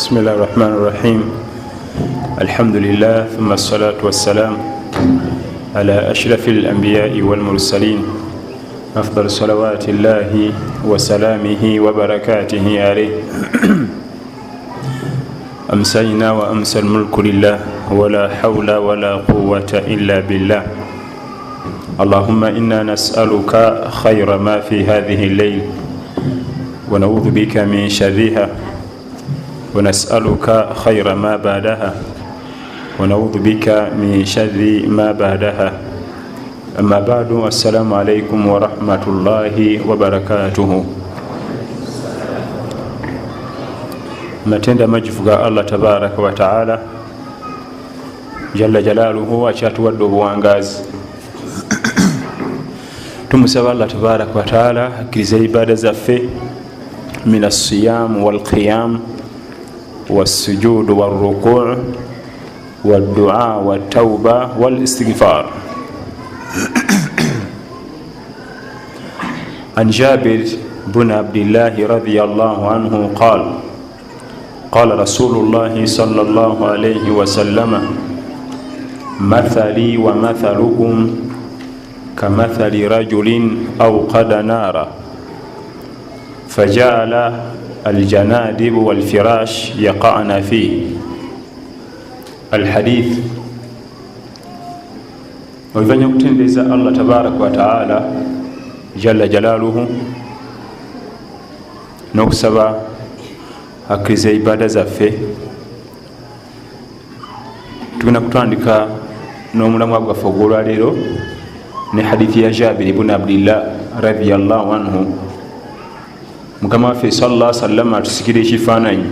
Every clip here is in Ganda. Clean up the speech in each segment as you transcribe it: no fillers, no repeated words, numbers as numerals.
بسم الله الرحمن الرحيم الحمد لله ثم الصلاة والسلام على أشرف الأنبياء والمرسلين أفضل صلوات الله وسلامه وبركاته عليه أمسينا وأمسى الملك لله ولا حول ولا قوة إلا بالله اللهم إنا نسألك خير ما في هذه الليل ونعوذ بك من شرها ونسألك خير ما بعدها ونعوذ بك من شر ما بعدها أما بعد السلام عليكم ورحمة الله وبركاته matenda majifu ga Allah tabaraka wa taala jalla jalaluhu akyatuwadde obuwangazi tumusaba Allah tabaraka wa taala akkiriza ibada zaffe min as-siyam wal qiyam was-sujud war-ruku' wad-du'a wat-tawba wal-istighfar. An Jabir bin Abdullah radiyallahu anhu qala قال رسول الله صلى الله عليه وسلم مثلي ومثلكم كمثل رجل أوقد نارا فجعل الجنادب والفراش يقعن فيه. الحديث ويفanya kutendeza Allah tabaraka wa taala jalla jalaluhu n'okusaba akkiriza ibada zaffe. Tugenda kutandika n'omulamwa gwaffe ogw'olwaleero ne hadithi ya Jabir ibn Abdullah radiyallahu anhu. Mukama waffe sallallahu alaihi wasallam atusigira ekifaananyi,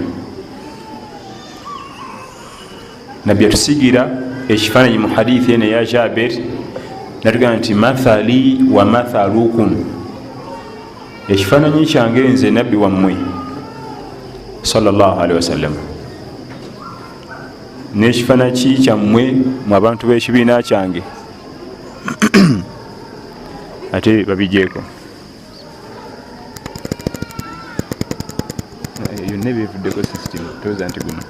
nabbi atusigira ekifaananyi mu hadithi eno ya Jabir natugamba nti mathali wa mathalukum, ekifaananyi kyange nze nabbi wammwe sallallahu alaihi wasallam n'ekifaananyi kyammwe mu abantu b'ekibiina kyange ate babijeeko yonna ebyevuddeko system toza nti guno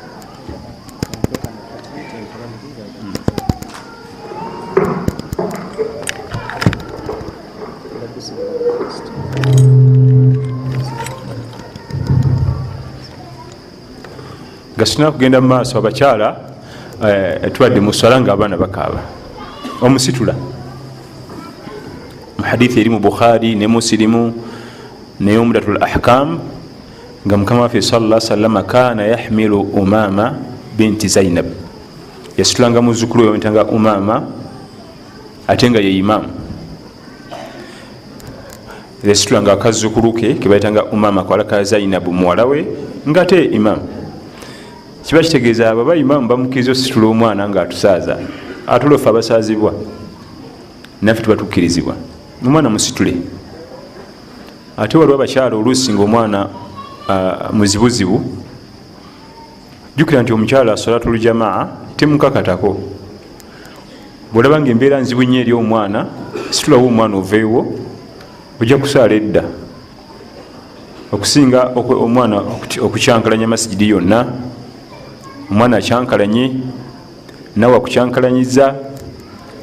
gasina kugenda mu maaso abakyala tuwadde mu swala nga abaana bakaaba omusitula mu hadithi eri mu Bukhari ne Muslimu ne Umdatul Ahkam nga Mukama waffe sallallahu alaihi wasallam kana yahmilu Umama binti Zainab, yasitulanga muzzukulu we yayitanga Umama ate nga ye imamu, yasitulanga akazzukulu ke kebayitanga Umama kwalaka Zainab muwala we nga ate imamu. Kiba kitegeeza abo bayimamu bamukiriza ositula omwana nga atusaaza, atulofa abasaazibwa naffe tuba tukkirizibwa omwana musitule. Ate waliwo abakyala oluusi nga omwana muzibuzibu, jjukira nti omukyala asolatul jamaa temukakatako. bwolaba nga embeera nzibu nnyo eri omwana, situlawo omwana oveewo ojja kusaala edda okusinga omwana okukyankalanya masijidi yonna. Omwana akyankalanye nawe akukyankalanyiza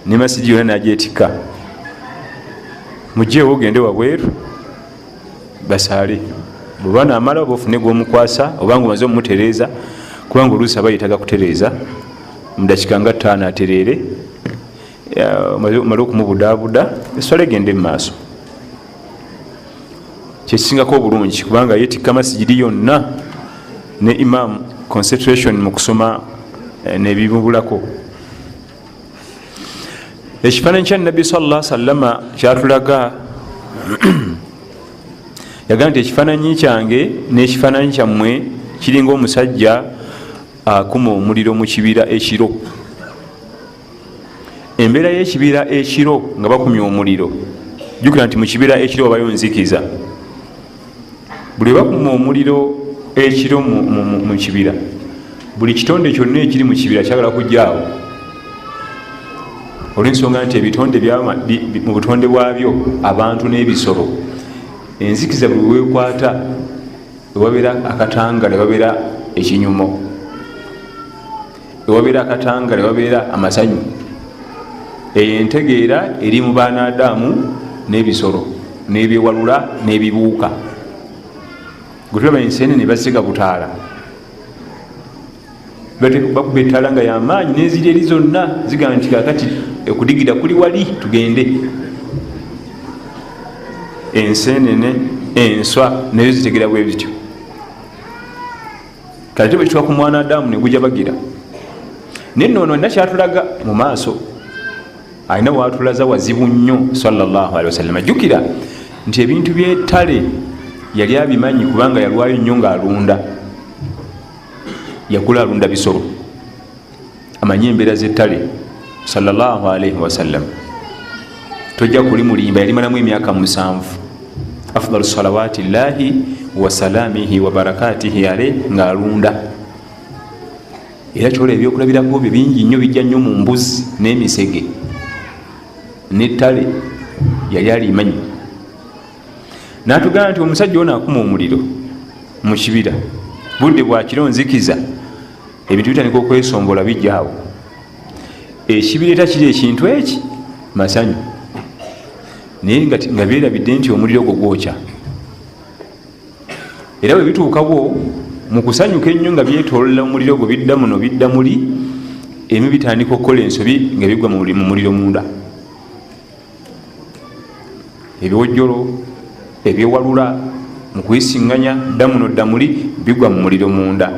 ne masijidi yonna nagyetikka, mugyeewo ogende wabweru basaale. bwe naamala oba ofune gw'omukwasa obanga omaze omumutereeza, kubanga oluusi aba yetaga kutereeza mu dakika nga 5 atereere, omale okumubudaabuda eswala egende mu maaso. Kyekisingako obulungi kubanga yetikka masijidi yonna ne imaamu concentration mu kusoma nebimubulako. Ekifaananyi kya Nabbi sallallahu alaihi wasallam kyatulaga yagamba nti ekifaananyi kyange n'ekifaananyi kyammwe kiringa omusajja akuma omuliro mu kibira ekiro. Embeera y'ekibira ekiro nga bakumya omuliro, jjukira nti mu kibira ekiro wabayo nzikiza. Buli bakuma omuliro ekiro mu kibira, buli kitonde kyonna ekiri mu kibira kyagala kujjaawo, olw'ensonga nti ebitonde mu butonde bwabyo abantu n'ebisolo enzikiza bwe wekwata, wewabeera akatangala, wewabeera ekinyumo, ewabeera akatangala, ewabeera amasanyu. Eyo entegeera eri mu baanadamu n'ebisolo n'ebyewalula n'ebibuuka. Gutulaba enseenene bazisiga butaala, bakuba ettaala nga yamaanyi n'eziri eri zonna zigamba nti kakati okudigira kuli wali tugende. Enseenene, enswa nayo zitegera bwe bityo. Kati bwe kituuka ku mwanadamu ne gujja bagira. Naye nno ono nakyatulaga mu maaso, alina waatulaza wazibu nnyo sallallahu alaihi wasallam. Jjukira nti ebintu by'ettale yali abimanyi kubanga yalwayo nnyo ng'alunda, yakula alunda bisolo, amanyi embeera z'ettale sallallahu alaihi wasallam. Tojja kuli mulimba, yalimalamu emyaka 7. Afdalu salawati llahi wa salamihi wa barakatihi ale ng'alunda. Era kyola ebyokulabirako bye bingi nnyo, bijja nnyo mu mbuzi n'emisege n'ettale yali alimanyi. N'atugamba nti omusajja ono akuma omuliro mu kibira, budde bwakiro nzikiza, ebintu bitandika okwesombola bijjaawo. Ekibira eta kiri ekintu eki masanyu, naye nga byerabidde nti omuliro gwo gwokya. Era bwe bituukawo mu kusanyuka ennyo nga byetoolola omuliro gwo, bidda muno bidda muli, ebimu bitandika okukola ensobi nga bigwa mu muliro munda. Ebiwojjolo, ebyewalula mu kuyisiŋŋanya dda muno dda muli, bigwa mu muliro munda.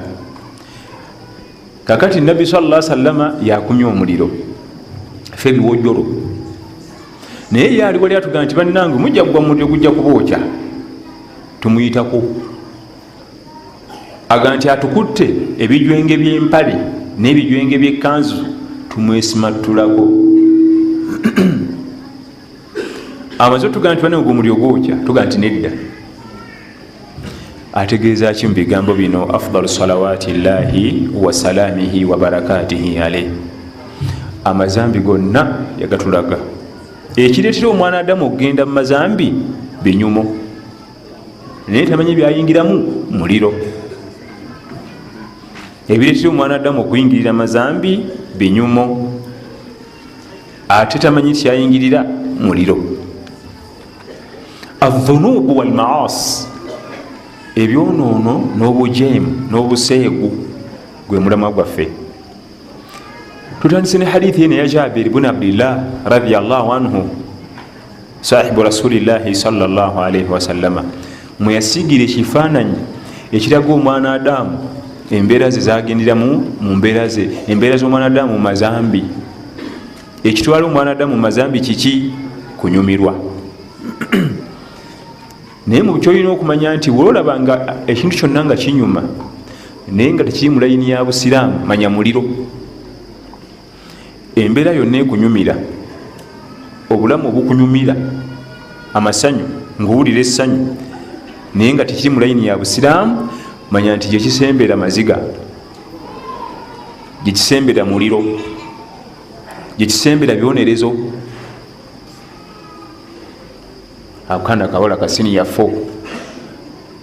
Kakati Nabbi sallallahu alaihi wasallama yakumya omuliro, ffe ebiwojjolo. Naye ye aliwo lyatugamba nti bannange mujja kugwa mu muliro gujja kubookya, tumuyitako. Agamba nti atukutte ebijwenge by'empale n'ebijwenge by'ekkanzu tumwesimattulako. Amaze tugamba nti bane ogwo omuliro gwokya, tugamba nti nedda. Ategeeza ki mu bigambo bino? Afdalu salawati llahi wa salamihi wa barakatihi alayhi. Amazambi gonna yagatulaga. Ekireetera omwana Adamu okugenda mu mazambi binyumo, naye tamanyi byayingiramu muliro. Ebireetera omwana Adamu okuyingirira mazambi binyumo, ate tamanyi kyayingirira muliro. Adhunubu wal maasi, ebyonoono n'obujeemu n'obuseegu gwe mulamwa gwaffe. Tutandise ne hadithi eno ya Jabir ibn Abdillah radiyallahu anhu, sahibu rasulillahi sallallahu alaihi wasallama, mwe yasigira ekifaananyi ekiraga omwana Adamu embeera ze zagenderamu mu mbeera ze, embeera z'omwana Adamu mu mazambi. Ekitwala omwana Adamu mu mazambi kiki? Kunyumirwa. Naye mu kyolina okumanya nti wolaba nga ekintu kyonna nga kinyuma naye nga tekiri mu layini ya busiraamu, manya muliro. Embeera yonna ekunyumira, obulamu obukunyumira, amasanyu ng'owulira essanyu, naye nga tekiri mu layini ya busiraamu, manya nti gyekisembera maziga, gyekisembera muliro, gyekisembera byonerezo. Akaana kawala kasini yafo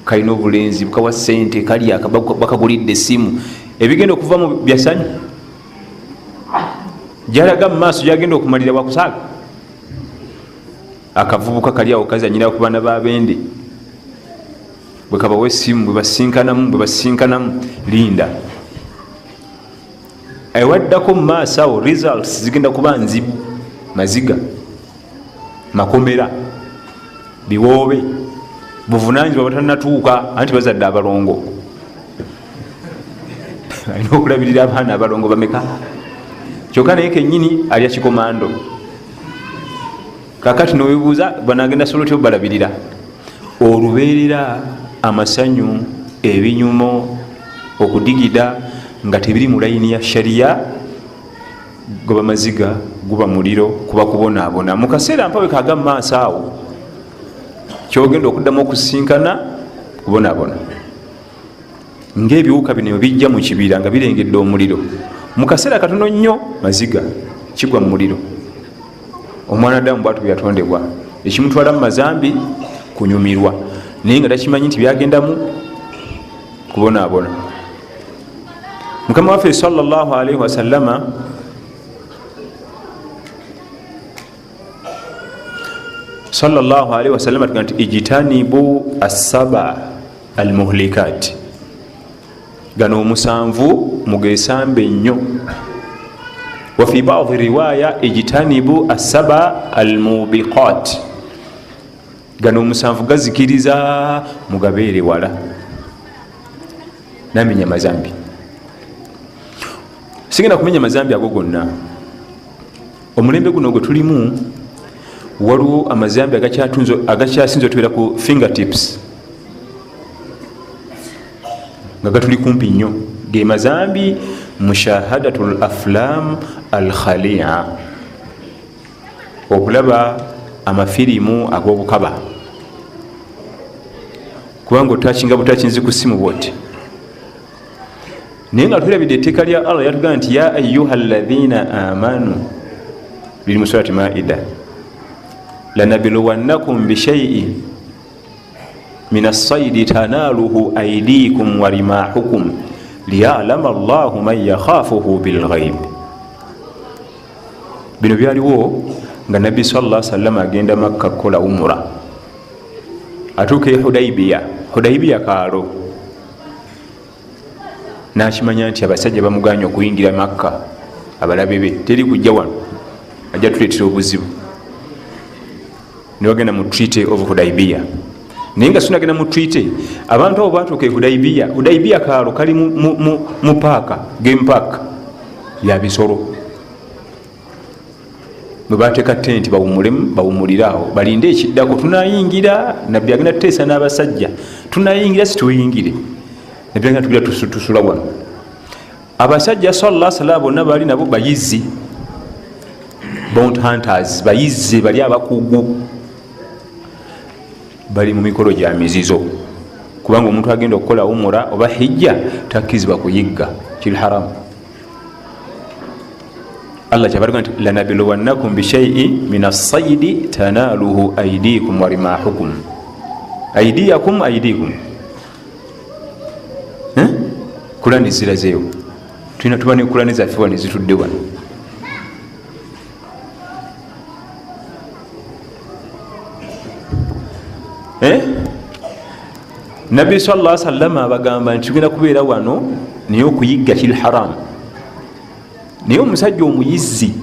kalina obulenzi bukawa ssente, kali bakagulidde essimu, ebigenda okuva mu byasanyu gyalaga mu maaso gyagenda okumalira wakusaaga. Akavubuka kali awo kazanyira ku baana b'abende, bwe kabawa essimu, bwe basinkanamu linda. Ewaddako mu maaso awo results zigenda kuba nzibu, maziga, makomera, biwoobe, buvunaanyizibwa batanatuuka anti bazadde abalongo. Alina okulabirira abaana abalongo bameka? Kyokka naye kennyini alya kikomando. Kakati nowebuuza banagenda sobola otya obalabirira? Olubeerera, amasanyu, ebinyumo, okudigida nga tebiri mu layini ya shariya, goba maziga, guba muliro, kuba kubonaabona. Mu kaseera mpawe kaga mu maaso awo kyogenda okuddamu okusinkana kubonaabona. Ng'ebiwuka bino bijja mu kibira nga birengedde omuliro, mu kaseera katono nnyo maziga kigwa mu muliro. Omwana Adamu bwatu byatondebwa, ekimutwala mu mazambi kunyumirwa, naye nga takimanyi nti byagendamu kubonaabona. mukama waffe sallallahu alaihi wasallama tugaa nti ijtanibu assaba almuhlikat, gano omusanvu mugesambe nnyo. wafi badi riwaya ijtanibu assaba almubiqat, gano omusanvu gazikiriza mugabeere wala, namenya mazambi. sigenda kumenya mazambi ago gonna. omulembe guno gwe tulimu waliwo amazambi agakyasinza otubeera ku fingertips nga gatuli kumpi nnyo, ge mazambi mushahadatu l aflam al khalia, okulaba amafirimu ag'obukaba, kubanga otakinga butakinzi ku simu bwoti. naye nga tulabidde etteeka lya Allah yatugamba nti ya ayuha alladhina amanu, biri mu surati maida, lanabluwannakum bishaiin min assaidi tanaluhu aidikum wa rimahukum liyalama allahu man yakhafuhu bilghaib. bino byaliwo nga nabbi sallallahu alaihi wasallam agenda Makka kukola umura, atuuka Hudaybiya kaalo, nakimanya nti abasajja bamuganya okuyingira Makka, abalabe be teri kujja wano ajja tuleetera obuzibu, niwagenda mu treaty of Hudaybiya. naye nga sinagenda mu treaty, abantu abo batuuka Hudaybiya kaalo kali mu paaka, game park ya bisolo, bwe bateeka tenti bawumulirawo balinde ekiddako, tunayingira. nabbi agenda tuteesa n'abasajja, tunayingira situyingire, nabbi agenda tugira tusula wano. abasajja sallallahu alaihi wasallam bonna bali nabo bayizzi, bounty hunters, bayizzi bali abakugu, bali mu mikolo gya mizizo, kubanga omuntu agenda okukola umura oba hijja takkizibwa kuyigga kiri haramu. Allah kyabalaga nti lanabluwannakum bishaiin min assaidi tanaluhu aidikum wa rimahukum, aidikum kulani zirazeewo, tulina tuba ne kulani zaffe wano zitudde wano. nabbi sallallahu alaihi wasallam abagamba nti tugenda kubeera wano naye okuyigga kiri haramu. naye omusajja omuyizzi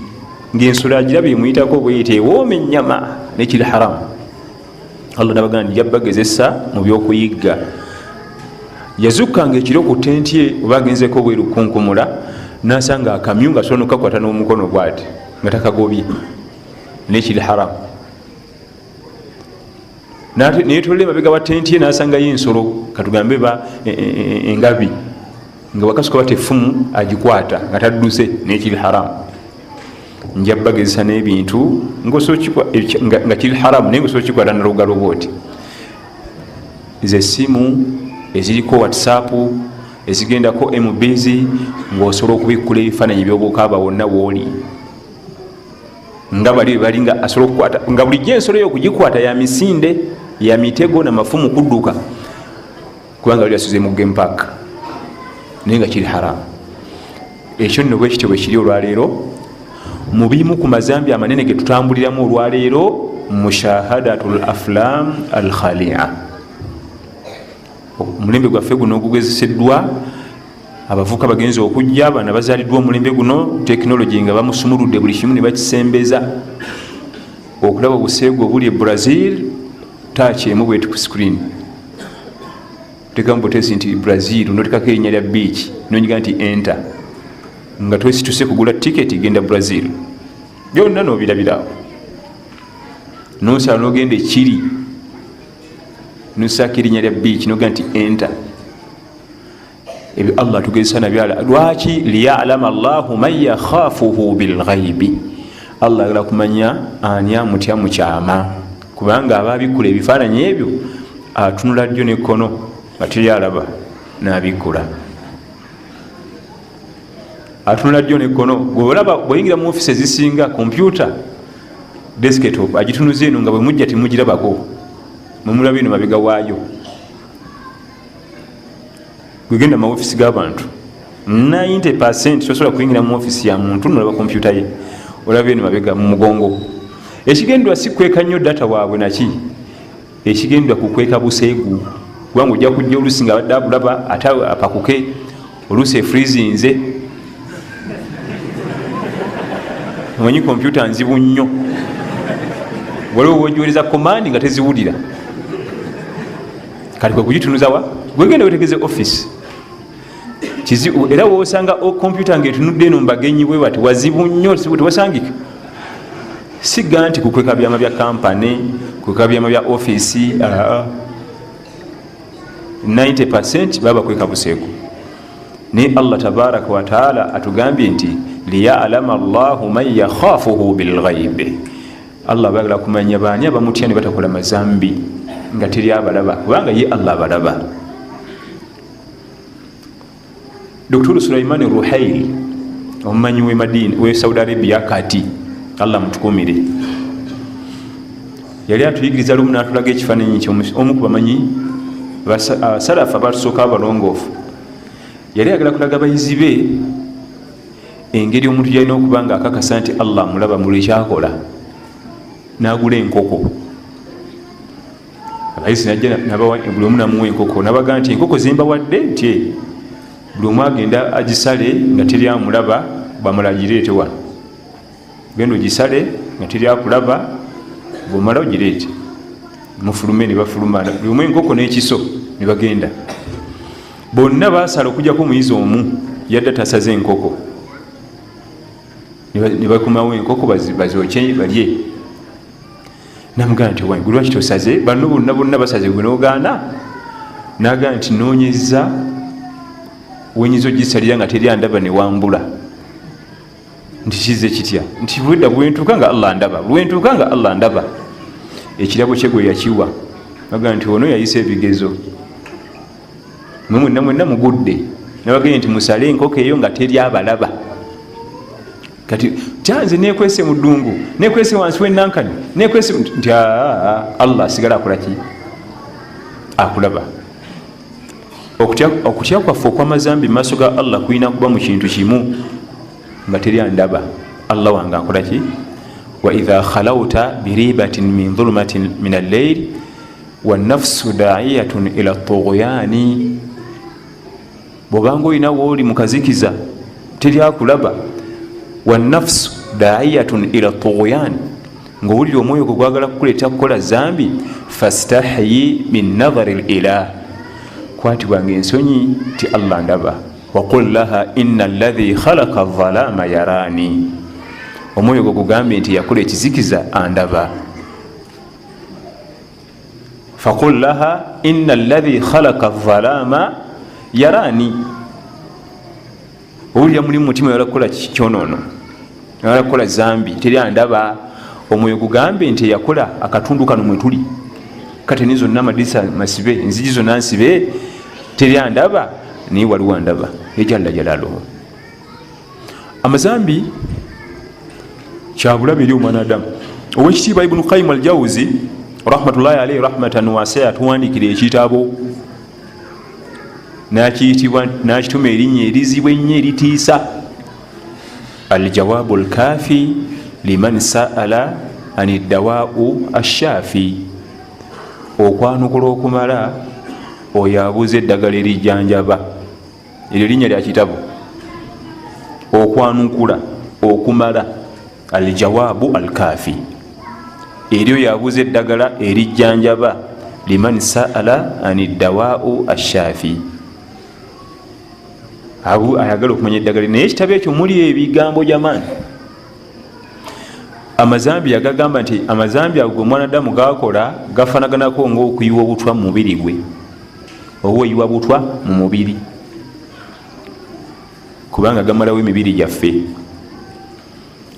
ng'ensolo agiraba emuyitako bweyita ewooma ennyama nekiri haramu. Allah nabagamba nti yabbagezesa mu byokuyigga. yazukkanga ekiro ku tenti ye oba agenzeko bweru kunkumula, nasanga akamyu nga sono kakwata n'omukono bwati nga takagobye, nekiri haramu. naye tolole mabega wa tenti ye nasangayo ensolo, katugambe ba engabi, nga wakasuka bate effumu agikwata nga tadduse, nekiri haramu. njabbagezesa n'ebintu nga kiri haramu, naye ngaosobola kikwata nalugalo bwoti. zessimu eziriko whatsapp, ezigendako mbz, ngaosobola okubikkula ebifaananyi byobukaba wonna wooli, nga bali nga asobola okukwata, nga bulijjo ensolo yokugikwata ya misinde, ya mitego na mafumu kudduka, kubanga bali asuze mu game park, naye nga kiri haramu. ekyo nno bwekityo bwe kiri olwaleero mu bimu ku mazambi amanene ge tutambuliramu olwaleero, mushahadatu l aflam al khalia. omulembe gwaffe guno ogugezeseddwa, abavuka bagenza okujja, abaana bazaaliddwa omulembe guno, tekinologi nga bamusumuludde buli kimu ne bakisembeza, okulaba obuseego obuli e Brazil takyemu bwetu ku screen, tekamu butesi nti Brazil notekako erinnya lya beach nonyiga nti enter, nga twesituse kugula tiketi genda Brazil, byonna nobirabirawo, nosala nogenda ekiri nusaka erinnya lya beach noga nti enter. ebyo Allah tugezesa nabyala. lwaki? liyalama Allahu man yakhafuhu bilghaibi, Allah agala kumanya ani amutya mu kyama, kubanga ababikula ebifaananyi ebyo atunula ddyo nekkono nga teyalaba nabikula, atunula ddyo nekkono. bweolaba bweyingira mu ofisi ezisinga kompyuta desktop agitunuza eno nga bwe mujja temugirabako, mumulaba eno mabega waayo. gwegenda mu ofisi g'abantu 90% tosobola kuyingira mu ofisi ya muntu nolaba kompyuta ye olaba eno mabega mu mugongo. Ekigendwa si kweka nnyo data waabwe naki, ekigendwa kukweka buseegu kubanga ojja kujja olusi nga badde abulaba ate apakuke olusi efrizinze. Omanyi kompyuta nzibu nnyo, waliwo wojoereza komandi nga teziwulira, kati kwe kugitunuza wa gwegenda wetegeze office kizibu. Era wosanga kompyuta ngaetunudde eno mubagenyi bwe bati wazibu nnyo tewasangika. Siga nti kukweka byama bya kampani, kukweka byama bya ofisi, 90% baba kweka buseeko. Ni Allah tabaraka wa taala atugambye nti liya'lama Allahu man yakhafuhu bilghayb. Allah bagala kumanya baani abamutya ne batakola mazambi nga teri abalaba, kubanga ye Allah abalaba. Dr. Sulaiman Ruhail omumanyi we Madina we Saudi Arabia kati, Allah mutukumire, yali atuyigiriza lumu n'atulaga ekifaananyi omu ku bamanyi salafa batusooka abalongoofu. Yali agala kulaga abayizi be engeri omuntu yalina okuba nga akakasa nti Allah mulaba mu lwekyakola, n'agula enkoko. Abayizi najja nabawa buli omu namuwa enkoko, nabaga nti enkoko zembawadde nti buli omu agenda agisale nga teri amulaba, bamala gireetewa. Genda ogisale nga teri akulaba, bwomala ogireete mufulume. Ne bafuluma buli omu enkoko n'ekiso ne bagenda. Bonna basala okujjako omuyizi omu yadde tasaze enkoko, ne bakumawo enkoko bazokye balye. Namugamba nti gwe lwaki tosaze? Bano bonna basaze, gwe n'ogaana? N'agamba nti noonyeza wenyiza ogisalira nga teri andaba ne wambula. Nti kize kitya? Nti bwedda bwentuuka nga Allah ndaba, bwentuuka nga Allah ndaba. Ekirabo kye gwe yakiwa. Bagamba nti ono yayisa ebigezo, mwenna mugudde. Nabagambye nti musale enkoko eyo nga teri abalaba. Kati kyanze nekwese mu ddungu, nekwese wansi w'ennankani, nekwese nti Allah asigala akola ki? Akulaba. Okutya kwaffe okw'amazambi mu maaso ga Allah kulina kuba mu kintu kimu, nga teri andaba. Allah wange akola ki? Wa idha khalawta biribatin min dhulumatin min al-layl wannafsu da'iyatun ila at-tughyani. Bw'obanga olina wooli mukazikiza teri akulaba, wannafsu da'iyatun ila at-tughyan, ng'owulira omwoyo gwe gwagala kukuleeta kukola zambi, fastahyi min nadhari al-ilah, kwatibwanga ensonyi ti Allah ndaba. Waqul laha inna alladhi khalaqa adh-dhalama yarani, omwoyo gwe gugambye nti yakola ekizikiza andaba. Faqul laha inna alladhi khalaqa adh-dhalama yarani. Owulira mulimu mutima yala kukola kyonoono, yala kukola zambi, teri andaba. Omwoyo gugambye nti yakola akatundu kano mwe tuli, kateni zonna amadisa masibe, enzigi zonna nsibe, teri andaba, naye waliwo andaba. Ejalla jalaluhu. Amazambi kyabulabe eri omwanadamu. Owekitiibwa Ibn Qayyim al-Jawzi rahmatullahi alayhi rahmatan wasi'a tuwandiikira ekitabo n'akituma erinnya erizibu ennyo eritiisa, Al-Jawabu al-Kafi liman sa'ala ani dawa'u ash-shafi, okwanukula okumala oyo abuuza eddagala erijjanjaba. Eryo linnya lya kitabo, okwanukula okumala, Al-Jawabu al-Kafi, eryo yabuuza eddagala erijjanjaba, liman sa'ala ani dawa'u ash-shafi, ayagala okumanya eddagala. Naye ekitabo ekyo muli ebigambo jamaani. Amazambi yagagamba nti amazambi ago omwanadamu gakola gafanaganako ng'okuyiwa obutwa mu mubiri gwe, oba oyiwa butwa mu mubiri, kubanga gamalawo emibiri gyaffe.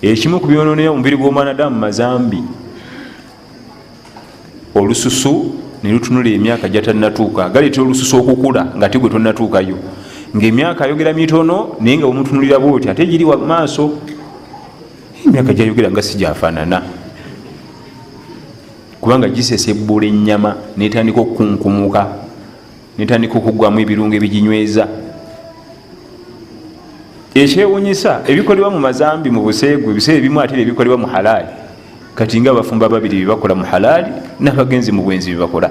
Ekimu ku byonoonera omubiri gw'omwanadamu mazambi. Olususu ne lutunula emyaka gyatannatuuka, galeetera olususu okukula nga ate gwe tonnatuukayo, ng'emyaka ayogera mitono naye nga bwemutunulira bwoti ate giri wa maaso. Emyaka gyayogera nga si gyafaanana, kubanga gisesebbula ennyama netandika okukunkumuka, netandika okugwamu ebirungo ebiginyweza. ekyewunyisa ebikolebwa mu mazambi mu buseegu ebiseera ebimu ate ebikolebwa mu halaali kati nga abafumba babiri bibakola mu halaali n'abagenzi mu bwenzi bibakola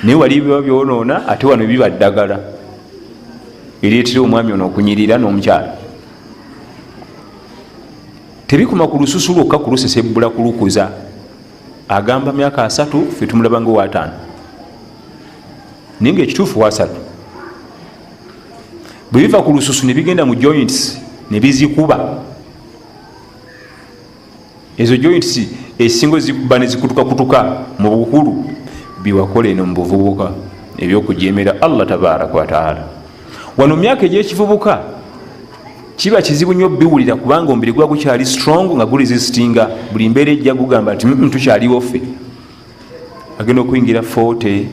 naye wali biba byonoona ate wano biba ddagala ereetera omwami ono okunyirira n'omukyala tebikoma ku lususu lwokka kulusesebbula kulukuza agamba myaka 3 fe tumulaba nga owa 5 naye nga ekituufu wa 3 bwe biva ku lususu ne bigenda mu joints ne bizikuba ezo joints esingo zikuba ne zikutukakutuka mu bukulu biwakole eno mu buvubuka ebyokujemera Allah tabaraka wa taala. Wano myaka egy'ekivubuka kiba kizibu nnyo biwulira kubanga omubiri gwa gukyali strong nga guresistinga buli mbeera ejja gugamba nti tukyaliwo ffe. Agenda okuyingira 40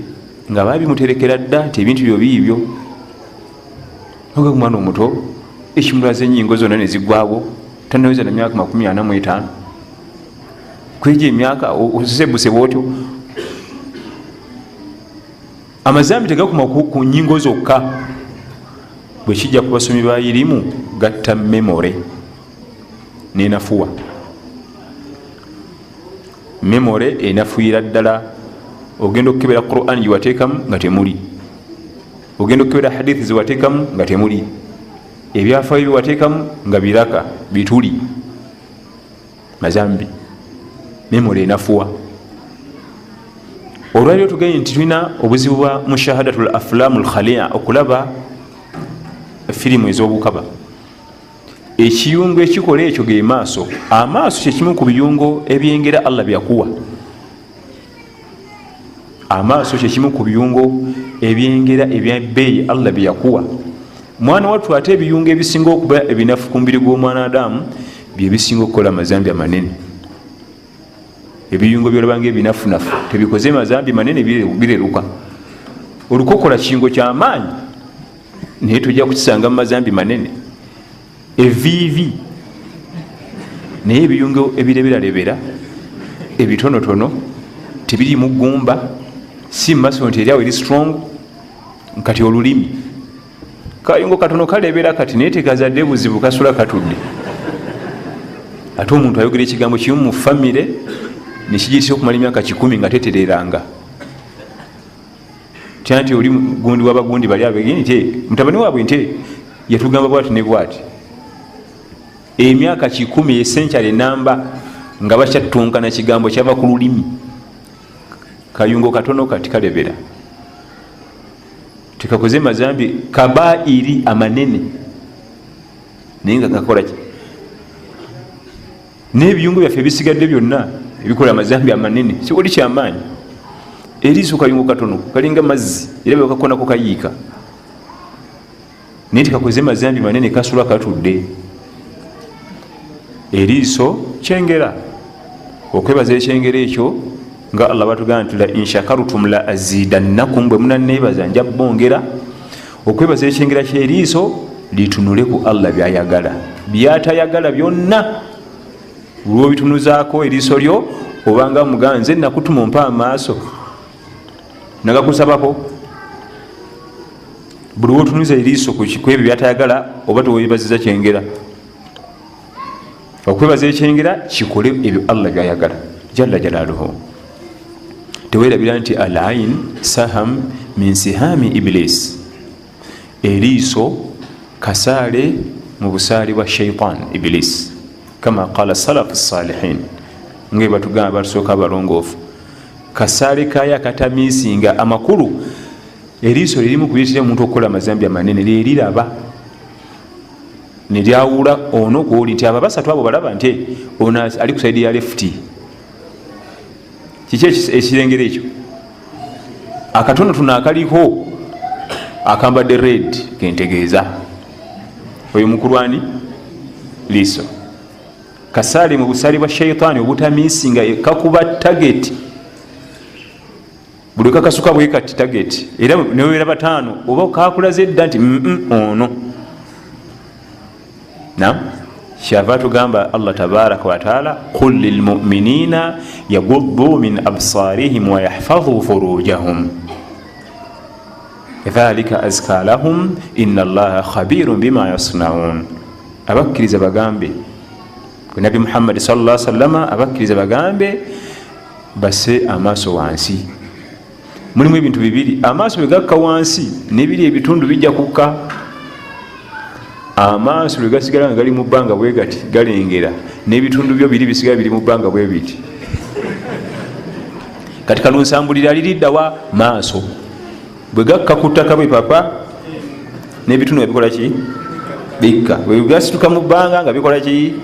nga babimuterekera dda nti ebintu byo biibyo oga kumwana omuto ekimulaza ennyingo zonna ne ziggwawo tanaweza na myaka 45 kweja emyaka osesebuse bwotyo. Amazambi tegakuma ku nnyingo zokka bwe kijja ku basomi ba irimu gatta memore nenafuwa memore enafuira ddala. Ogenda okukebera Quran giwateekamu nga temuli, ogenda okukebera hadithi ziwateekamu nga temuli, ebyafaayo biwateekamu nga biraka bituli. Mazambi memore enafuwa. Olwaliro tuganye nti tulina obuzibu bwa mushahadatul aflamul khalia, okulaba firimu ez'obukaba. Ekiyungo ekikola ekyo ge maaso. Amaaso kyekimu ku biyungo ebyengera Allah byakuwa. Amaaso kyekimu ku biyungo ebyengera ebyabbeeyi Allah byakuwa. Mwana wattu ate ebiyungo ebisinga okuba ebinafu ku mubiri gw'omwana Adamu bye bisinga okukola amazambi amanene. Ebiyungo byolabanga ebinafunafu tebikoze mazambi manene bireruka. Olukokola kingo ky'amaanyi naye tujja kukisanga mu mazambi manene. Eviivi naye ebiyungo ebireberalebera ebitonotono tebiri mu ggumba, si maso nti eryawo eri strong. Kati olulimi kayungo katono kalebera kati naye tekazadde buzibu kasula katudde. Ate omuntu ayogera ekigambo kimu mu famire nekigirisa okumala emyaka 10 nga tetereranga. Tyanti oli gundi wabagundi bali abegini nti mutabani waabwe nti yatugamba bwati ne bwati. Emyaka 10 essential namba nga bakyatunkana kigambo kyava ku lulimi. Kayungo katono kati kalebera. Tekakoze mazambi kabairi amanene naye nga kakola ki n'ebiyungo byaffe bisigadde byonna ebikola amazambi amanene sikoli kyamaanyi. Eriiso kayungo katono kalinga mazzi era bwekakonako kayiika naye tekakoze mazambi manene kasula katudde. Eriiso kyengera, okwebaza ekyengera ekyo nga Allah batugamba nti la inshakarutum la azidannakum, bwe munanneebaza nja bongera. Okwebaza ekyengera ky'eriiso litunule ku Allah byayagala, byatayagala byonna lwobitunuzaako eriiso lyo obanga muganze nakutuma ompa amaaso nagakusabako. Buli wotunuza eriiso ku ebyo byatayagala oba tewebaziza kyengera. Okwebaza ekyengera kikole ebyo Allah byayagala jalla jalaaluhu. Tewerabira nti al-ain saham min sihami iblis. Eriiso kasaale mu busaali bwa shaitan iblis, kama qala salafu salihin, nge batugamba batusooka abalongoofu. Kasaale kaya katamiisinga amakulu. Eriiso lirimu kubiitira omuntu okukola amazambi amanene lyeriraba neryawula ono gwoli nti aba basatu abo balaba nti ono ali ku saidi ya lefti. Kiki ekirengera ekyo? Akatonotono akaliko akambadde red kentegeeza oyo mukulwani liiso. Kasaale mu busaali bwa shaitaani obutamiisinga kakuba tageti. Buli kakasuka bwe kati tageti era newera bataano oba kakulaze dda nti ono. Naam, kyava tugamba Allah tabaraka wa taala qul lilmu'minina yaghuddu min absarihim wa yahfadhu furujahum dhalika azka lahum inna Allaha khabirun bima yasnaun. abakkiriza bagambe nabi Muhammad sallallahu alaihi wasallam abakkiriza bagambe basse amaaso wansi. Mulimu ebintu bibiri, amaaso bwegakka wansi nebiri ebitundu bijja kukka. Amaaso bwegasigala nga gali mu bbanga bwe gati galengera n'ebitundu byo biri bisigala biri mu bbanga bwe biti. Kati kalunsambulira liriddawa maaso bwegakka ku ttaka bwe papa n'ebitundu ebikola ki bikka bwegasituka mu bbanga nga bikola ki.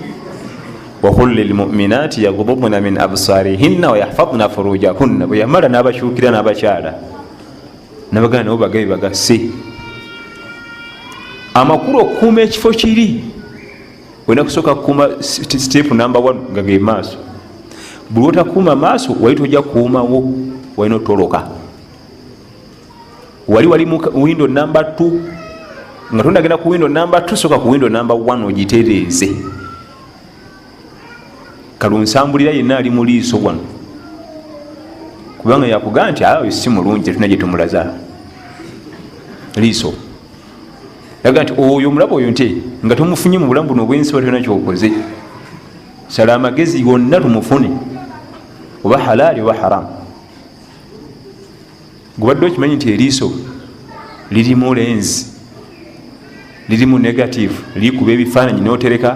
وقل للمؤمنات يغضضن من أبصارهن ويحفظن فروجهن. bwe yamala n'abakyukira n'abakyala n'abagana nabo bagabe bagasse. Amakulu okukuuma ekifo kiri olina kusooka kukuuma step number 1 nga ge maaso. Buli otakuuma maaso wali tojja kukuumawo walina otoloka. Wali mu window number 2 nga tondagenda ku window number 2 soka ku window number 1 ogitereeze. Kalunsambulira yenna ali mu liiso wano kubanga yakugaa nti ayo si mulungi tuna gye tumulaza liiso. Yaga nti oyo omulaba oyo nte nga tumufunye mu bulamu buno obwensi batona kyokoze. Sala amagezi gonna tumufune oba halaali oba haramu. Gubadde okimanyi nti eriiso lirimu lenzi lirimu negative likuba ebifaananyi n'otereka.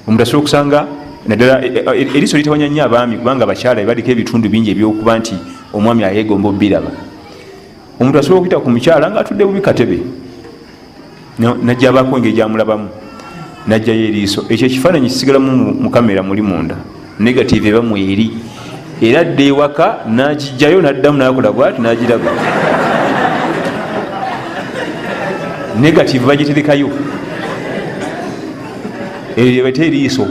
Omuntu asobola okusanga naddala eriiso litawanya nnyo abaami kubanga abakyala baliko ebitundu bingi ebyokuba nti omwami ayegomba obbiraba. Omuntu asobola okuyita ku mukyala ng'atudde bubi katebe najja abaako engeri gyamulabamu najjayo eriiso. Ekyo ekifaananyi kisigalamu mu kamera muli munda negative eba mweri era dde ewaka n'akijjayo n'addamu n'akola bw'ati n'agiraba. Negative bagiterekayo eyo bete eriiso.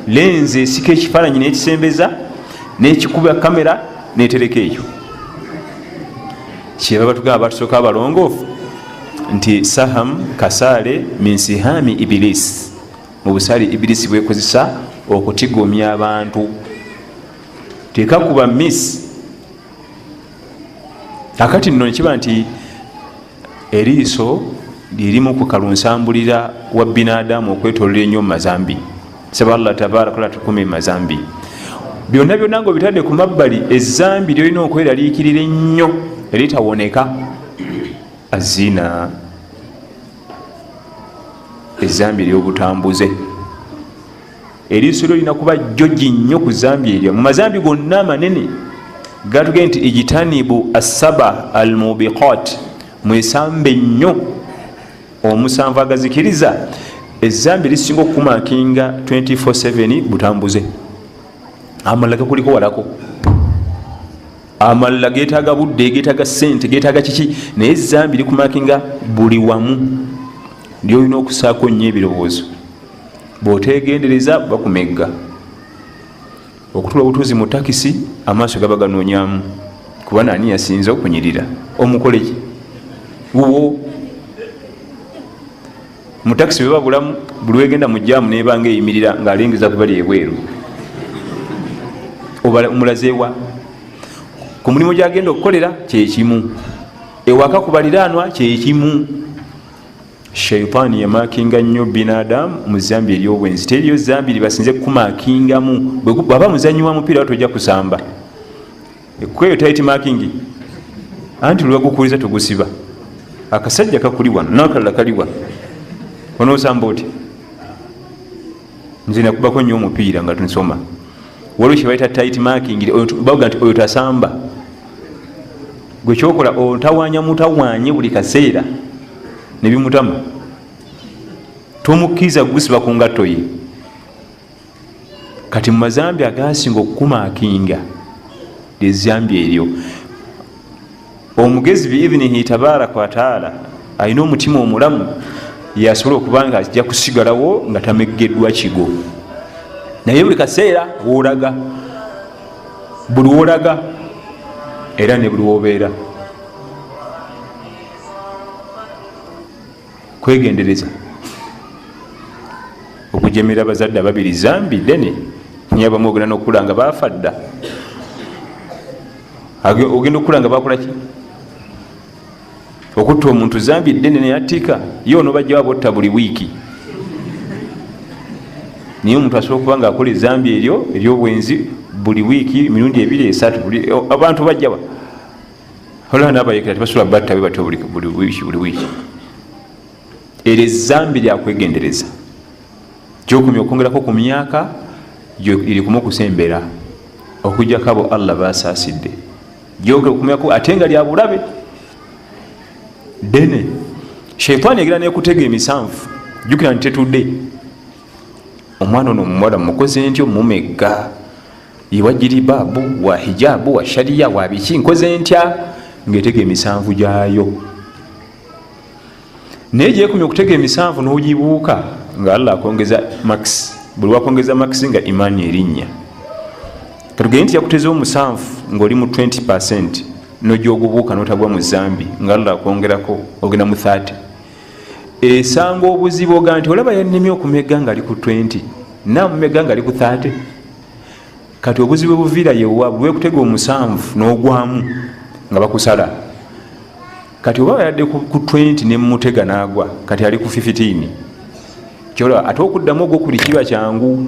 Lenzi esika ekifaananyi n'ekisembeza n'ekikuba kamera n'etereka eyo. Kyeba batugamba batusooka abalongoofu nti saham kasaale min sihami ibilisi, mu busaale ibilisi bwekozesa okutigomya abantu. Tekakuba miss. Akati nno nekiba nti eriiso lirimu ku kalunsambulira wa binadamu okwetolola ennyo mu mazambi. Saba Allah tabaraka wa tukume mazambi. Byonna byonna ngo bitadde ku mabbali ezzambi lyolina okweraliikirira ennyo eritawoneka. Azina ezzambi ly'obutambuze. Eriiso lirina kuba jjogi nnyo ku zambi eryo. Mu mazambi gonna amanene gatugende nti ijtanibu assaba almubiqat, mwesambe nnyo omusanvu agazikiriza. Ezzambi lisinga okukumakinga 24/7 butambuze. Amalala gakuliko walako, amalala geetaaga budde, geetaaga ssente, geetaaga kiki, naye ezzambi likumakinga buli wamu. Lyolina okusaako nnyo ebirowoozo. Bw'otegendereza bakumegga. Okutula obutuuzi mu takisi amaaso gaba ganoonyaamu kuba nani yasinze okunyirira omukole ki wuwo. Mu takisi bwe babulamu buli wegenda mu jjaamu nebanga eyimirira ng'alengeza ku bali ebweru. Omulazeewa ku mulimu gy'agenda okukolera kyekimu, ewaka ku baliraanwa kyekimu. Shaitaani yamakinga nnyo binadamu mu zambi ery'obwenzi. Teriyo zambi libasinze kumakingamu. Bwaba muzanyi wa mupiira tojja kusamba ekweyo taiti makingi anti lwagukuliza tugusiba. Akasajja kakuli wano n'akalala kali wano, onoosamba oti? Nze nakubako nnyo omupiira nga tunsoma. Waliwo kye bayita taiti makingi, bavuga nti oyo tasamba. Gwe kyokola otawaanya mutawaanye buli kaseera nebimutama, tomukkiriza gusiba ku ngatto ye. Kati mu mazambi agasinga okukumakinga lyezambi eryo. Omugezi biidhinihi tabaraka wa taala alina omutima omulamu yasobola okuba nga ajja kusigalawo nga tameggeddwa kigo. Naye buli kaseera woolaga, buli woolaga era ne buli wobeera. Kwegendereza okujemera abazadde ababiri zambi ddene. Nyabamu ogenda n'okukula nga baafa dda, ogenda okukula nga bakola ki? okutta omuntu zambi eddene neyatika yo ono bajja wabotta buli wiiki niye omuntu asobola okuba nga akola ezambi eryo eryobwenzi buli wiiki mirundi 2-3 abantu bajjawa olaba nabayekera tebasobola battabe batyo buli wiiki era ezambi lyakwegendereza gyokumya okwongerako ku myaka lirikumu okusembera okujjako abo Allah basaasidde gyokumyako ate nga lyabulabe dene sheitaani egera nekutega emisanvu jukira nti tetudde omwana ono omuwala mukoze ntyo mumegga iwajiribaabu wa hijabu wa shariya wa biki nkoze ntya ngaetega emisanvu gyayo naye gyekumya okutega emisanvu n'ogibuuka nga Allah akongeza max buli wakongeza max nga imaani erinnya katugende nti yakuteza omusanvu ng'oli mu 20% nogyogubuuka notagwa mu zambi nga Allah akwongerako ogenda mu 30 esanga obuzibu oga nti olaba yannemye okumega nga ali ku 20 namumega nga ali ku 30 kati obuzibu buviira yewa bwekutega omusanvu n'ogwamu nga bakusala kati oba yadde ku 20 nemutega nagwa kati ali ku 15 kyola ate okuddamu ogwokuli kiba kyangu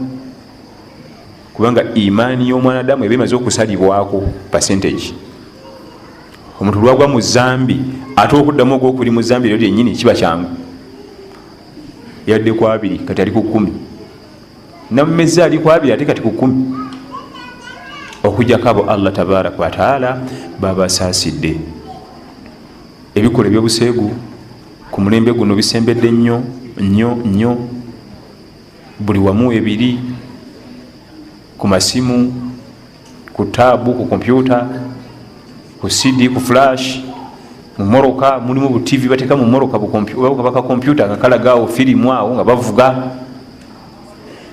kubanga imaani y'omwanadamu eba emaze okusalibwako percentage omuntu lwagwa mu zambi ate okuddamu ogwokuli mu zambi eryo lyennyini kiba kyangu yadde ku 2 kati ali ku 10 namumeze ali ku 2 ate kati ku 10 okujjako abo Allah tabaraka wataala babasaasidde ebikola ebyobuseegu ku mulembe guno bisembedde nnyo buli wamu ebiri ku masimu ku taabu ku kompyuta ku CD ku flash mu moroka mulimu bu TV bateka mu moroka baka kompyuta nga kalagaawo firimu awo nga bavuga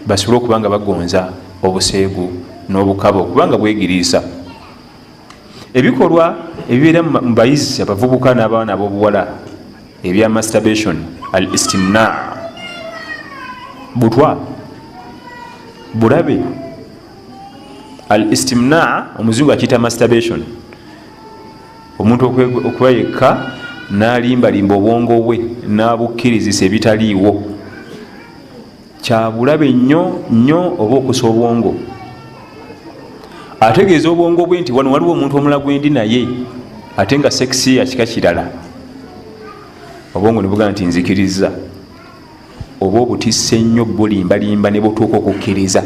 basobola okuba nga bagonza obuseegu n'obukabo kubanga bwegiriisa ebikolwa ebibeera mu bayizi abavubuka n'abaana ab'obuwala ebya masturbation al istimna butwa bulabe al istimna omuzungu akiyita masturbation omuntu okuba yekka n'alimbalimba obwongo bwe n'abukkirizisa ebitaliiwo kyabulabe nnyo oba okusa obwongo ategeeza obwongo bwe nti wano waliwo omuntu omulala gwendi naye ate nga sekisi yakika kirala obwongo nebugaa nti nzikiriza oba obutisse nnyo bulimbalimba ne butuuka okukkiriza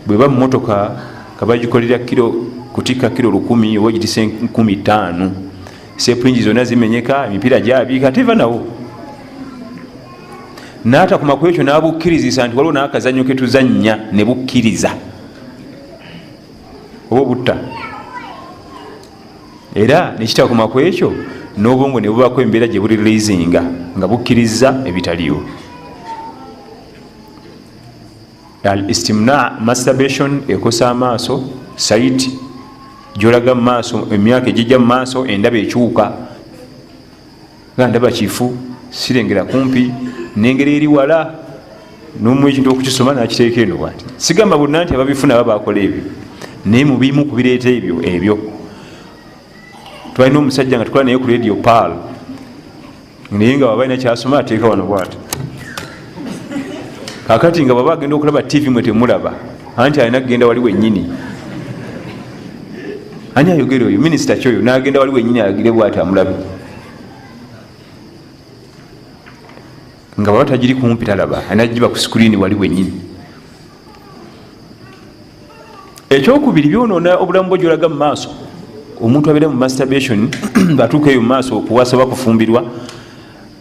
bweba mu motoka kabagikolera kutika kilo 100 oba gitise 15 sepringi zonna zimenyeka emipiira gyabiika teva nawo n'atakuma ku ekyo n'abukkirizisa nti waliwo n'akazannyo ketuzannya ne bukkiriza oba obutta era nekitakuma ku ekyo n'obwongo ne bubaako embeera gye buli releasinga nga bukkiriza ebitaliwo al istimna masturbation ekosa amaaso site gyolaga mu maaso emyaka egijja mu maaso endaba ekyuka nga ndaba kifu sirengera kumpi nengera eri wala n'omu ekintu okukisoma nakiteeka eno bwati sigamba bonna nti ababifuna baba bakola ebyo naye mu bimu kubireeta ebyo twalina omusajja nga tukola naye ku radio pal naye nga baba alina kyasoma ateeka wano bwati kakati nga baba agenda okulaba TV mwe temulaba anti alina kugenda wali wennyini ani ayogera oyo minisita kyoyo n'agenda wali wennyini ayogere bwati amulabe nga baba tagiri kumpi talaba anagiba ku screen wali wennyini ekyokubiri byonoona obulamu bwe gyolaga mu maaso omuntu abeera mu masturbation atuuka eyo mu maaso okuwasa oba kufumbirwa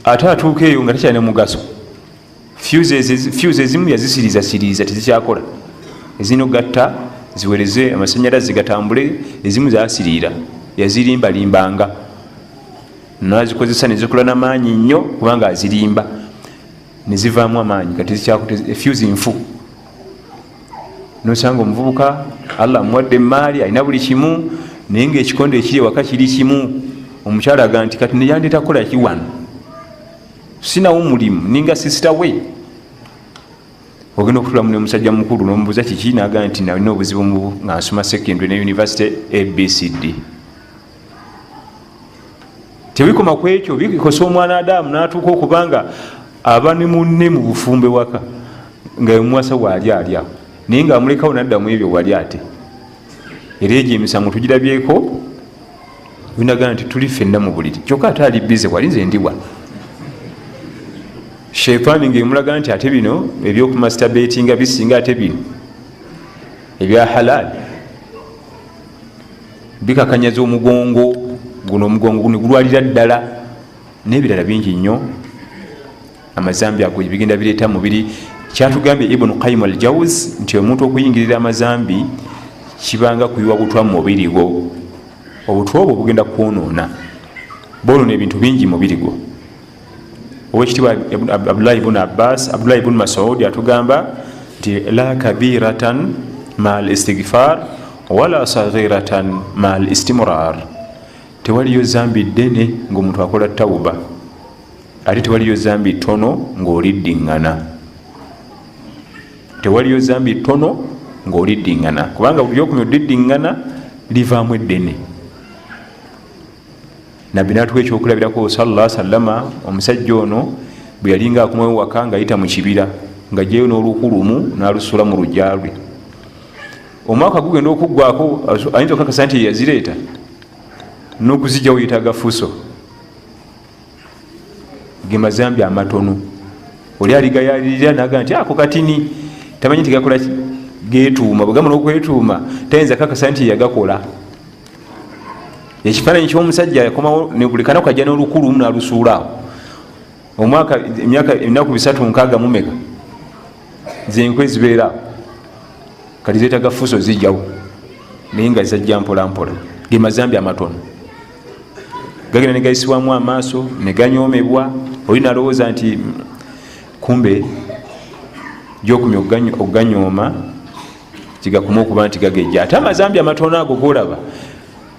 ate atuuka eyo nga takyalina mugaso fuse ezimu yazisirizasiriza tezikyakola ezino gatta ziwereze amasanyalaze gatambule ezimu zasiriira yazirimbalimbanga nazikozesa nezikola n'amaanyi nnyo kubanga azirimba nezivaamu amaanyi kati fuse nfu nosanga omuvubuka Allah amuwadde emaali alina buli kimu naye ngaekikondo ekiri ewaka kiri kimu omukyala aga nti kati neyandeta kola ki wano sinawo mulimu ninga sisita we ogenda okutulamu n'omusajja mukulu n'omubuuza kiki naga nti nalina obuzibu nga nsoma secondary ne university ABCD tebikoma ku ekyo bikosa omwana Adamu n'atuuka okubanga aba ne munne mu bufumbe waka nga emuwasa waali alyawo naye nga amulekawo naddamu ebyo wali ate era egyo emisango tugirabyeko binagana nti tuli ffenna mu buliri kyokka ate ali bize wali nze ndiwa sheitaani ngaemulaga nti ate bino ebyokumasturbatinga bisinga ate bino ebya halal bikakanyaza omugongo guno omugongo guno gulwalira ddala n'ebirala bingi nnyo amazambi ago bigenda bireeta mubiri kyatugambye Ibn Qayyim al-Jawz nti omuntu okuyingirira amazambi kibanga kuyiwa butwa mu mubiri gwo obutwa obwo bugenda kwonoona bonoona ebintu bingi mu mubiri gwo owekitiibwa Abdullah ibn Abbas Abdullah ibn Mas'ud yatugamba nti la kabiratan mal istighfar wala saghiratan mal istimrar tewaliyo zambi ddene ng'omuntu akola tawuba ate tewaliyo zambi tono ng'oliddiŋŋana tewaliyo zambi tono ng'oliddiŋŋana kubanga buli lyokumya oliddiŋŋana livaamu eddene nabbi n'atuwa ekyokulabirako sallallahu alaihi wasallama omusajja ono bwe yalinga akomawo waka ng'ayita mu kibira nga jeyo n'oluku lumu n'alusula mu lujja lwe omwaka gugenda okuggwako ayinza okukakasa nti yazireeta n'okuzijjawo yetaaga fuso ge mazambi amatono oli aligayalirira naga nti ako katini tamanyi nti gakola getuuma bwe gamala okwetuuma tayinza kakasa nti yagakola ekifaananyi ky'omusajja yakomawo ne buli kanaku ajja n'olukulumu n'alusuulaawo omwaka emyaka ennaku 3 mumeka zenkwe zibeeraawo kati zeetaga fuso zijjawo naye nga zajja mpola mpola ge mazambi amatono gagenda negayisibwamu amaaso neganyomebwa oli nalowooza nti kumbe gyokumya okuganyooma kigakuma okuba nti gagejja ate amazambi amatono ago golaba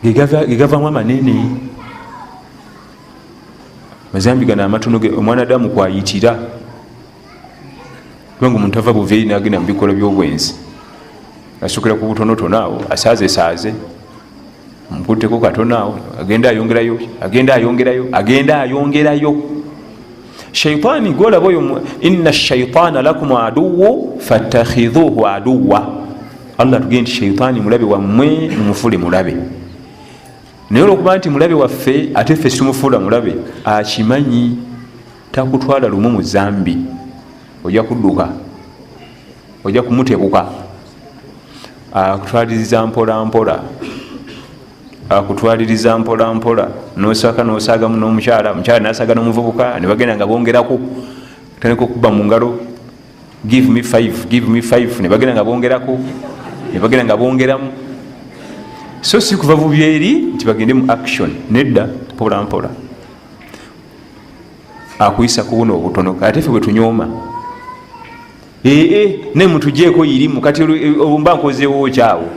gegavaamu amanene mazambi gano amatono omwana Adamu kwayitira kubanga omuntu ava buveeri nagenda mu bikola by'obwenzi asukira ku butonotono awo asaaze mukuteko katono awo agenda ayongerayo shaitaani golaba oyo inna shaitaana lakum aduwu fattakhidhuhu aduwa Allah tugende nti shaitaani mulabe wammwe mumufule mulabe naye olwokuba nti mulabe waffe ate ffe tumufuula mulabe akimanyi takutwala lumu mu zambi ojja kudduka ojja kumutebuka akutwaliriza mpola mpola nosagamu n'omukyala nasaga n'omuvubuka nebagenda nga bongerako taneka okuba mu ngalo give me 5 nebagenda nga bongerako nebagenda nga bongeramu so si kuva bubyeri nti bagende mu action nedda mpola akuyisa ku buno obutono ate ffe bwe tunyooma ne mutujeeko irimu kati obumba nkozeewo kyawo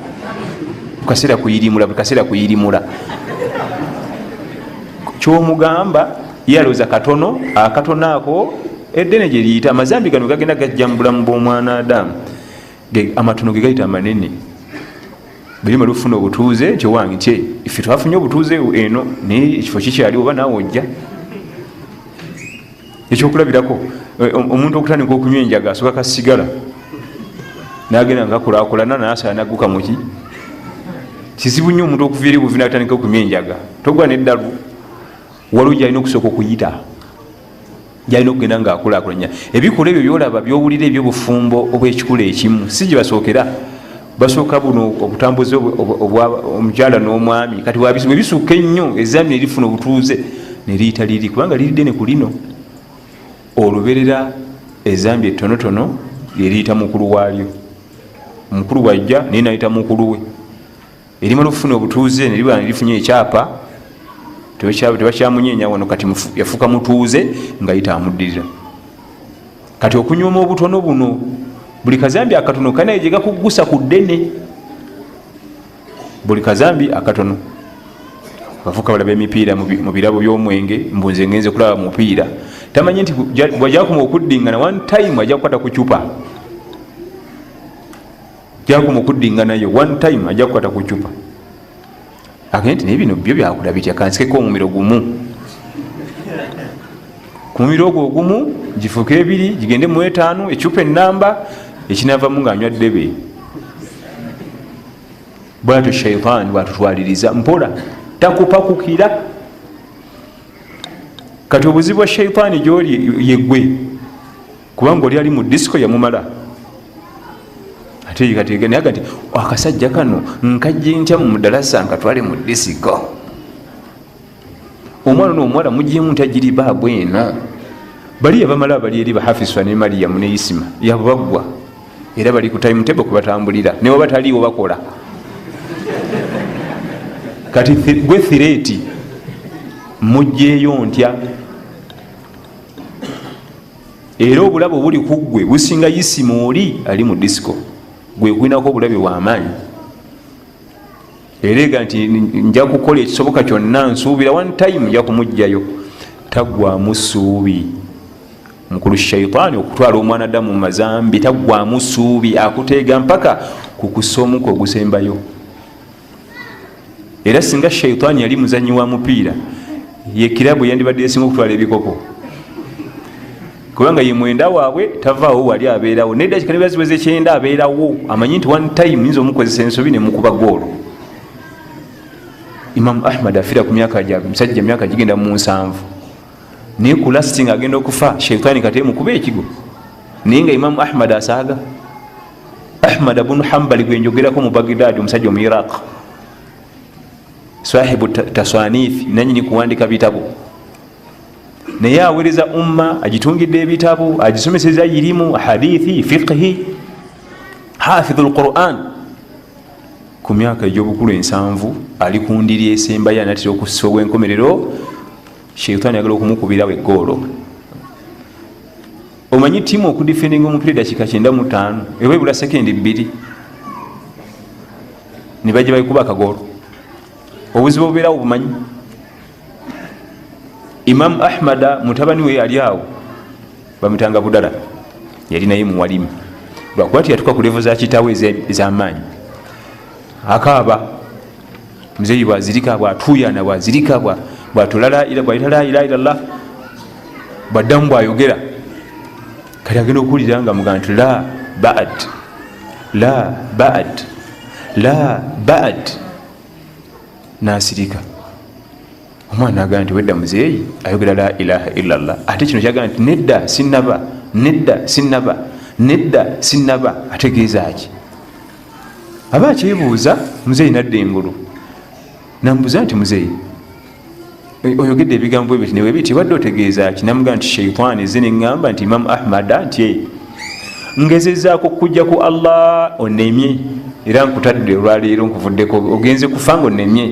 kaseera kuyirimula kyomugamba yalooza katono akatono ako eddene gye liyita amazambi gano gagenda gajja mu bulamu bw'omwana Adamu amatono ge gayita amanene buli mala ofuna obutuuze kyowange kye ife twafunye obutuuze eno naye ekifo kikyali oba naawe ojja ekyokulabirako omuntu okutandika okunywa enjaga asooka kasigala nagenda ngakulaakulana naasala nagguka muki kizibu nnyo omuntu okuviira buvi natandika okunywa enjaga togwa neddalu waliwo gyalina okusooka okuyita gyalina okugenda ngaakulaakulanya ebikola ebyo byolaba byowulira ebyobufumbo obwekikula ekimu si gye basookera basooka buno obutambuzi omukyala n'omwami kati webisukka ennyo ezambi nerifuna obutuuze neriyita liri kubanga liridde ne ku lino oluberera ezambi ettonotono lyeriyita mukulu waalyo omukulu wajja naye nayita mukulu we erimala okufuna obutuuze neribala nerifunye ekyapa tebakyamunyenya wano kati yafuuka mutuuze ngayita amuddirira kati okunyooma obutono buno buli kazambi akatono kanaye gye gakuggusa ku ddene buli kazambi akatono bavuka balaba emipiira mu birabo by'omwenge mbunze ngenze kulaba mupiira tamanyi nti bwajakuma okuddingana one time ajja kukwata ku cupa jakuma okuddinganayo one time ajja kukwata ku cupa agende nti naye bino byo byakulabitya kansikeko omumiro gumu ku mubiri ogwo ogumu gifuuka 2 gigende mu 5 ekyupa enamba ekinavamu ngaanywa ddebe. bwatyo shaitaani bwatutwaliriza mpola takupakukira. kati obuzibu bwa shaitaani gyoli yegwe kubanga oli ali mu disco yamumala ate naye gati akasajja kano nkajje ntya mu dalasa nkatwale mu disco. omwana n'omuwala mugyemu ntajiri baabwena bali abamala bali eri bahafiswa ne mariyamu ne isima yabagwa era bali ku timetable kubatambulira newe bataliiwo bakola. kati gwe thireti mugyeyo ntya era obulabe obuli ku ggwe businga isima oli ali mu disco gwe kulinako obulabe w'amaanyi. erega nti nja kukola ekisoboka kyonna nsuubira one time nja kumugjayo. taggwamu ssuubi mukulu shaitaani okutwala omwana ddamu mu mazambi taggwamu ssuubi akuteega mpaka kukusomuka ogusembayo. era singa shaitaani yali muzanyi wa mupiira ye kirabu yandibadde esinga okutwala ebikopo kubanga ye mwenda waabwe tavaawo wali abeerawo nedakika ne baziweza 9 abeerawo amanyi nti one time yinza omukozesa ensobi nemukuba goolo. Imam Ahmad afira ku myaka musajja myaka gigenda mu 7 naye ku lasting agenda okufa shaitaani kati emukuba ekigo naye nga Imam Ahmad asaaga. Ahmad ibn Hanbali gwe njogerako mu Baghdad omusajja mu Iraq sahibu taswanifi nanyini kuwandika bitabo naye aweereza umma agitungidde ebitabo agisomeseza irimu hadithi fiqhi hafidhu alquran ku myaka egy'obukulu 7 ali ku ndiri esembayo anatera okussa ogw'enkomerero shaitaani agala okumukubirawo eggoolo. omanyi tiimu okudifendinga omupiira dakika 95 eba ebula sekendi 2 ne bajja bayikuba akagoolo. obuzibu obubeerawo bumanyi. Imam Ahmada mutabani we yali awo bamutanga budala yali naye muwalimu lwakuba tiyatuka ku levo za kitaawe ez'amaanyi akaaba muzeeyi bwazirika bwatuyana bwazirika bwatolala bwayita la ilaha illallah bwaddamu bwayogera kati agenda okuwulira nga muga nti la baad nasirika. omwana agaa nti wedda muzeeyi ayogera la ilaha illallah ate kino kyagaa nti nedda sinnaba ategeeza ki? aba akyebuuza muzeeyi nadda engulu nambuuza nti muzeeyi oyogedde ebigambo ebyo newe biti wadde otegeeza ki? namugaa nti shaitaani ze neŋŋamba nti Imam Ahmada nti ngezezaako kujja ku Allah onemye era nkutadde olwaleero nkuvuddeko ogenze kufa nga onemye.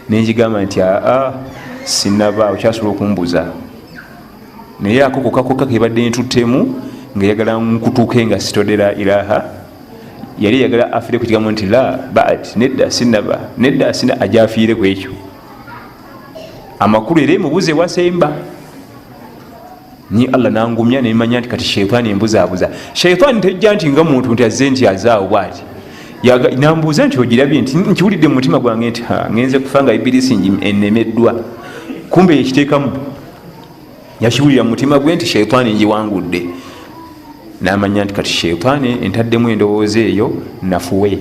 nenjigamba nti sinaba okyasobola okumbuuza naye ako kokakoka kebadde ntuttemu nga yagala nkutuuke nga sitodera ilaha yali yagala afire ku kigambo nti la baad nedda sinna ajja afiire ku ekyo amakulu era emubuze wasemba ni Allah nangumya nemanya nti kati shaitaani embuzaabuza. shaitaani tejja nti nga muntu nti azze nti azaawo bwati nambuuza nti ogirabye nti nkiwulidde mu mutima gwange nti ngenze kufa nga ibirisi enemeddwa kumbe ekiteekamu yakiwulira mu mutima gwe nti shaitaani ngiwangudde namanya nti kati shaitaani entaddemu endowooza eyo nafuwe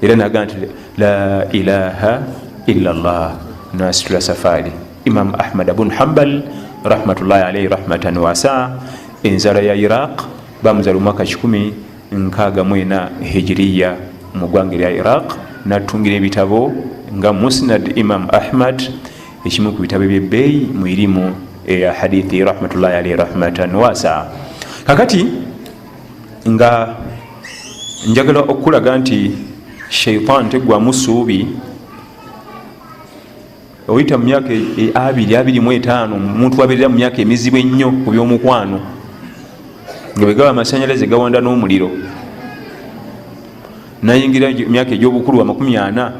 era naga nti la ilaha illallah nasitula safaari. Imam Ahmad ibn Hanbal rahmatullahi alayhi rahmatan wasa enzala ya Iraq bamuzala omwaka 164 hijiriya mu ggwanga lya Iraq natungira ebitabo nga Musnad Imam Ahmad ekimu ku bitabo byebbeeyi mu irimu eya hadithi rahmatullahi alayhi rahmatan wasa. kakati nga njagala okulaga nti shaitan teggwamu ssuubi oyita mu myaka 25 omuntu wabeerera mu myaka emizibu ennyo ku by'omukwano nga bwegaba amasanyalaze gawanda n'omuliro nayingira emyaka egy'obukulu wa 40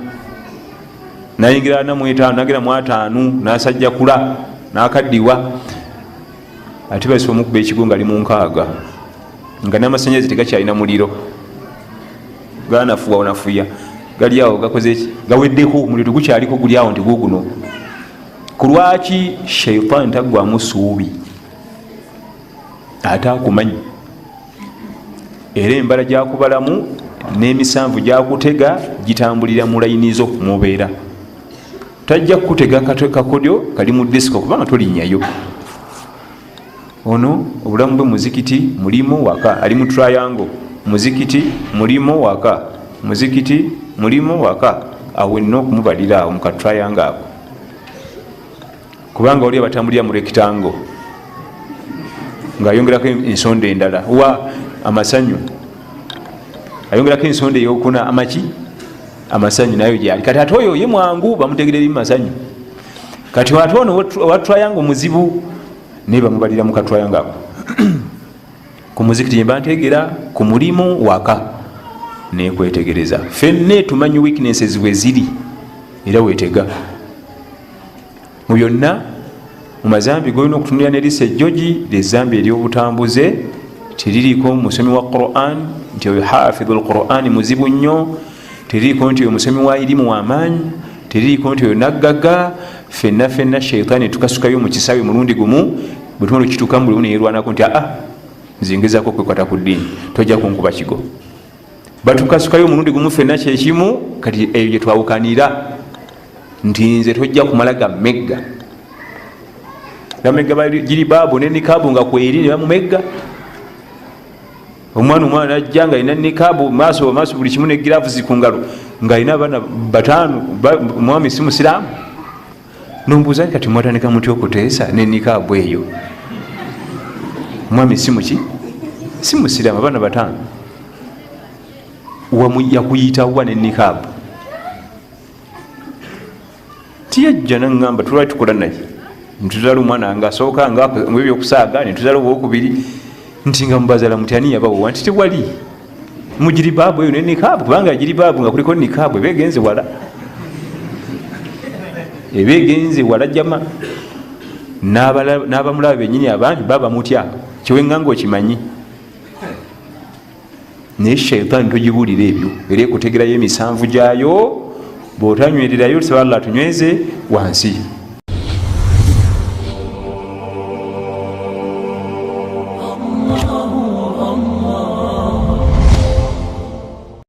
nayingira 45 nagera mu 5 nasajja kula nakaddiwa ate basobola omukuba ekigo nga ali mu 6 nga n'amasanyalaze tegakyalina muliro ganafuwa onafuya gali awo gakoze eki gaweddeko omuliro tegukyaliko guli awo nti guguno kulwaki shaitan tagwamu suubi ate akumanyi era embala gyakubalamu n'emisanvu gyakutega gitambulira mu layinizo mubeera tajja kukutega kakodyo kali mu disiko kubanga tolinnyayo ono obulamu bwe muzikiti mulimu waka ali mu triangle muzikiti mulimu waka muzikiti mulimu waka awo nno okumubalira awo muka triangle ako kubanga oli abatambulira mu rectangle ng'ayongerako ensonda endala wa amasanyu ayongerako ensonda eyokuna amaki amasanyu nayo gyali kati ate oyo ye mwangu bamutegerera mu masanyu kati ate ono wa triangle muzibu naye bamubalira mu katriangle ako ku muzikiti yemba ntegera ku mulimu waka nekwetegereza fenne tumanyi weaknesses bwe ziri era wetega mu byonna mu mazambi golina okutunulira ne lisa ejjogi lezambi ery'obutambuze teririiko musomi wa Quran nti oyo hafidhu al-Quran muzibu nnyo teririiko nti oyo musomi wa irimu w'amaanyi teririiko nti oyo naggaga fenna shaitaani tukasukayo mu kisaawe mulundi gumu bwe tumala okituukamu buli neyerwanako nti nzingezako kwekwata ku ddiini tojja kunkuba kigo batukasukayo mulundi gumu fenna kyekimu kati eyo gye twawukanira nti nze tojja kumala gammegga gamegga giri baabu ne nikaabu nga kweri ne bamumegga omwana ajja nga alina nikaabu maaso buli kimu ne giravuzi ku ngalo ng'alina abaana 5 omwami si musiraamu nombuuza kati mwatandika muti okuteesa ne nikaabu eyo omwami si musiraamu abaana 5 yakuyitawa ne nikaabu tiyajja naŋŋamba tulwali tukola naye ntuzala omwana nga asooka ngaebyokusaaga netuzala obwokubiri nti nga mubazala muti ani yabawowa nti tewali mugiri baabu eyo nenikaabu kubanga agiri baabu nga kuliko nikaabu ebegenze wala jama n'abamulaba benyini abangi baba mutya kiweŋŋanga okimanyi naye shaitaani togibulira ebyo era ekutegerayo emisanvu gyayo bwotanywererayo tusaba Allah tunyweze wansi